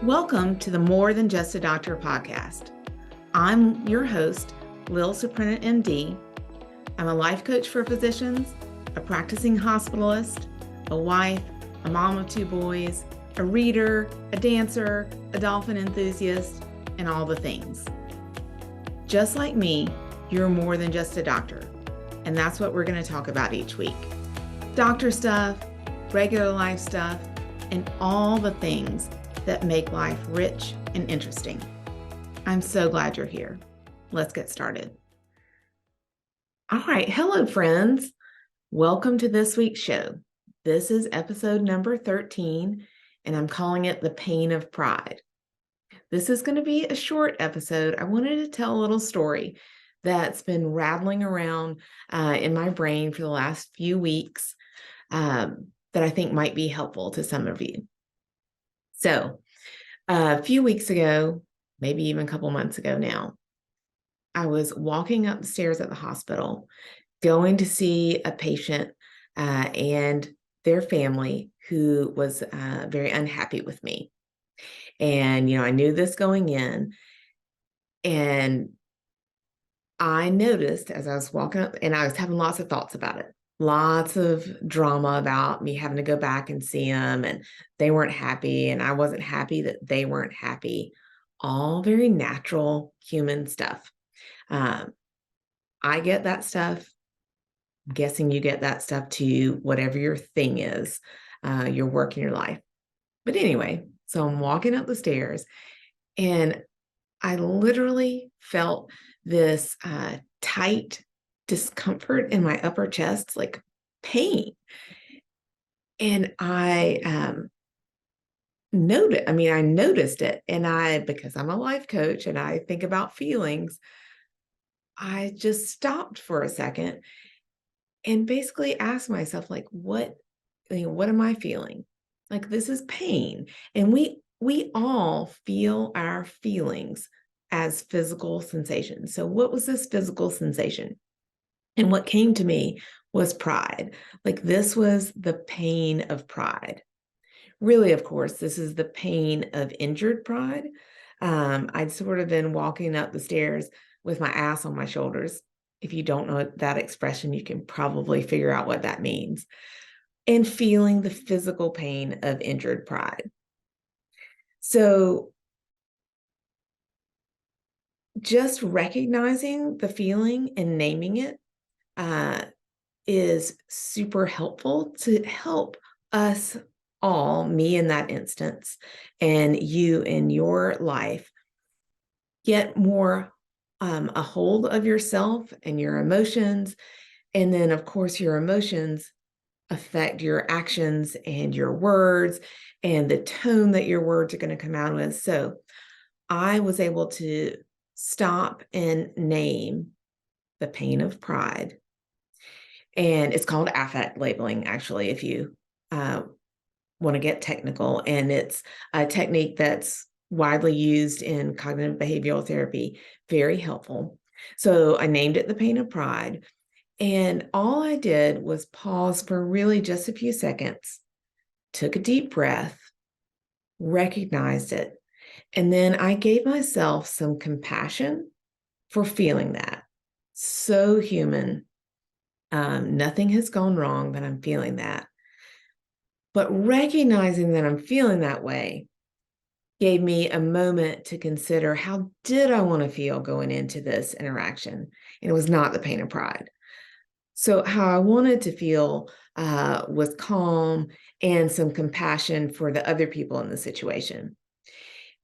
Welcome to the More Than Just a Doctor podcast. I'm your host, Lil Surprenant, MD. I'm a life coach for physicians, a practicing hospitalist, a wife, a mom of 2 boys, a reader, a dancer, a dolphin enthusiast, and all the things. Just like me, you're more than just a doctor, and that's what we're going to talk about each week. Doctor stuff, regular life stuff, and all the things that make life rich and interesting. I'm so glad you're here. Let's get started. All right. Hello, friends. Welcome to this week's show. This is episode number 13, and I'm calling it The Pain of Pride. This is going to be a short episode. I wanted to tell a little story that's been rattling around in my brain for the last few weeks that I think might be helpful to some of you. So a few weeks ago, maybe even a couple months ago now, I was walking up the stairs at the hospital, going to see a patient and their family who was very unhappy with me. And, I knew this going in, and I noticed as I was walking up, and I was having lots of thoughts about it. Lots of drama about me having to go back and see them, and they weren't happy, and I wasn't happy that they weren't happy. All very natural human stuff. I get that stuff. I'm guessing you get that stuff too, whatever your thing is, your work in your life. But anyway, so I'm walking up the stairs, and I literally felt this tight discomfort in my upper chest, like pain. And I noticed it. And because I'm a life coach and I think about feelings, I just stopped for a second and basically asked myself, like, what am I feeling? Like, this is pain. And we all feel our feelings as physical sensations. So what was this physical sensation? And what came to me was pride. Like, this was the pain of pride. Really, of course, this is the pain of injured pride. I'd sort of been walking up the stairs with my ass on my shoulders. If you don't know that expression, you can probably figure out what that means. And feeling the physical pain of injured pride. So just recognizing the feeling and naming it is super helpful to help us all, me in that instance, and you in your life, get more a hold of yourself and your emotions. And then, of course, your emotions affect your actions and your words and the tone that your words are going to come out with. So I was able to stop and name the pain of pride. And it's called affect labeling, actually, if you want to get technical. And it's a technique that's widely used in cognitive behavioral therapy, very helpful. So I named it the pain of pride. And all I did was pause for really just a few seconds, took a deep breath, recognized it, and then I gave myself some compassion for feeling that. So human. Nothing has gone wrong, but I'm feeling that. But recognizing that I'm feeling that way gave me a moment to consider, how did I want to feel going into this interaction? And it was not the pain of pride. So how I wanted to feel was calm and some compassion for the other people in the situation.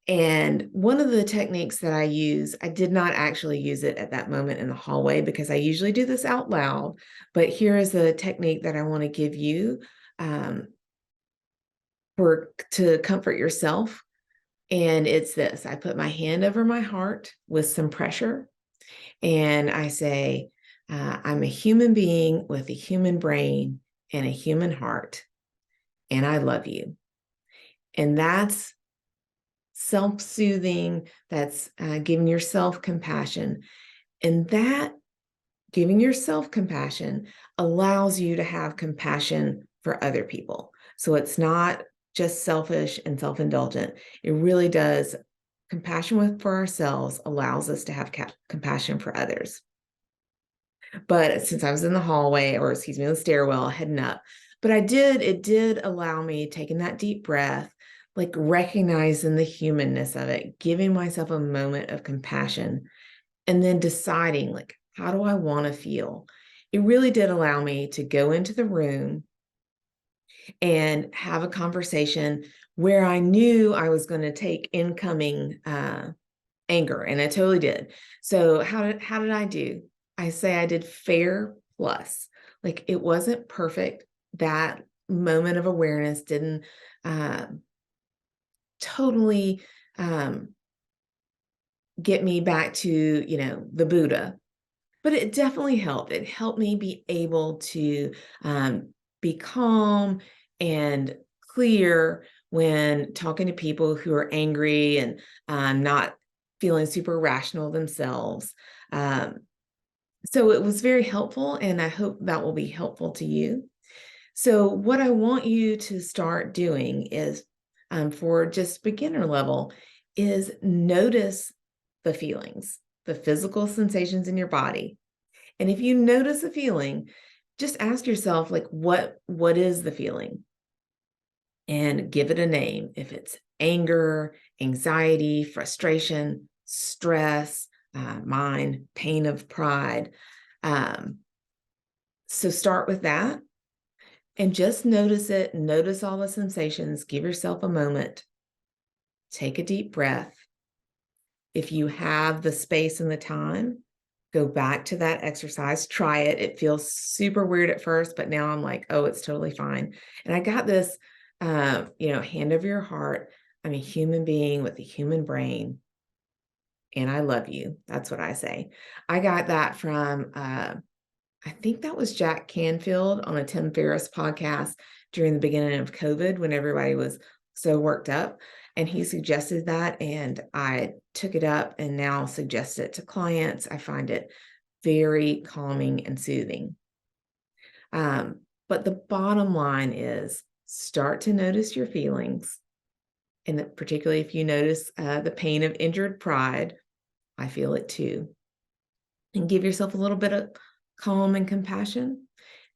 And one of the techniques that I use, I did not actually use it at that moment in the hallway because I usually do this out loud, but here is a technique that I want to give you to comfort yourself. And it's this: I put my hand over my heart with some pressure, and I say, I'm a human being with a human brain and a human heart, and I love you. And that's self-soothing. That's giving yourself compassion. And that giving yourself compassion allows you to have compassion for other people. So it's not just selfish and self-indulgent. It really does. Compassion for ourselves allows us to have compassion for others. But since I was in the hallway, or excuse me, the stairwell heading up, but it did allow me taking that deep breath, like recognizing the humanness of it, giving myself a moment of compassion, and then deciding, like, how do I want to feel? It really did allow me to go into the room and have a conversation where I knew I was going to take incoming anger, and I totally did. So how did I do? I say I did fair plus. Like, it wasn't perfect. That moment of awareness didn't totally get me back to, the Buddha, but it definitely helped. It helped me be able to be calm and clear when talking to people who are angry and not feeling super rational themselves. So it was very helpful, and I hope that will be helpful to you. So what I want you to start doing is, for just beginner level, is notice the feelings, the physical sensations in your body. And if you notice a feeling, just ask yourself, like, what is the feeling? And give it a name. If it's anger, anxiety, frustration, stress, mind, pain of pride. So start with that and just notice it. Notice all the sensations. Give yourself a moment. Take a deep breath. If you have the space and the time, go back to that exercise. Try it. It feels super weird at first, but now I'm like, oh, it's totally fine. And I got this, hand over your heart. I'm a human being with a human brain, and I love you. That's what I say. I got that from, I think that was Jack Canfield on a Tim Ferriss podcast during the beginning of COVID when everybody was so worked up. And he suggested that, and I took it up and now suggest it to clients. I find it very calming and soothing. But the bottom line is, start to notice your feelings. And particularly if you notice the pain of injured pride, I feel it too. And give yourself a little bit of calm and compassion,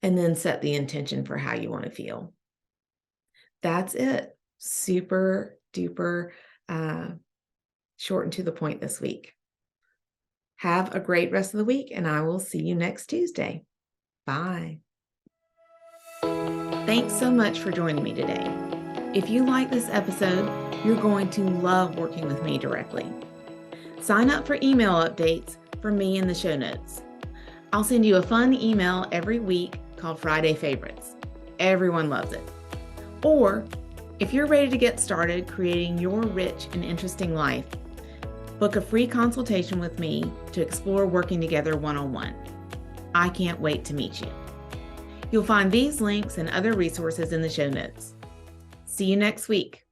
and then set the intention for how you want to feel. That's it. Super duper short and to the point this week. Have a great rest of the week, and I will see you next Tuesday. Bye. Thanks so much for joining me today. If you like this episode, you're going to love working with me directly. Sign up for email updates from me in the show notes. I'll send you a fun email every week called Friday Favorites. Everyone loves it. Or if you're ready to get started creating your rich and interesting life, book a free consultation with me to explore working together one-on-one. I can't wait to meet you. You'll find these links and other resources in the show notes. See you next week.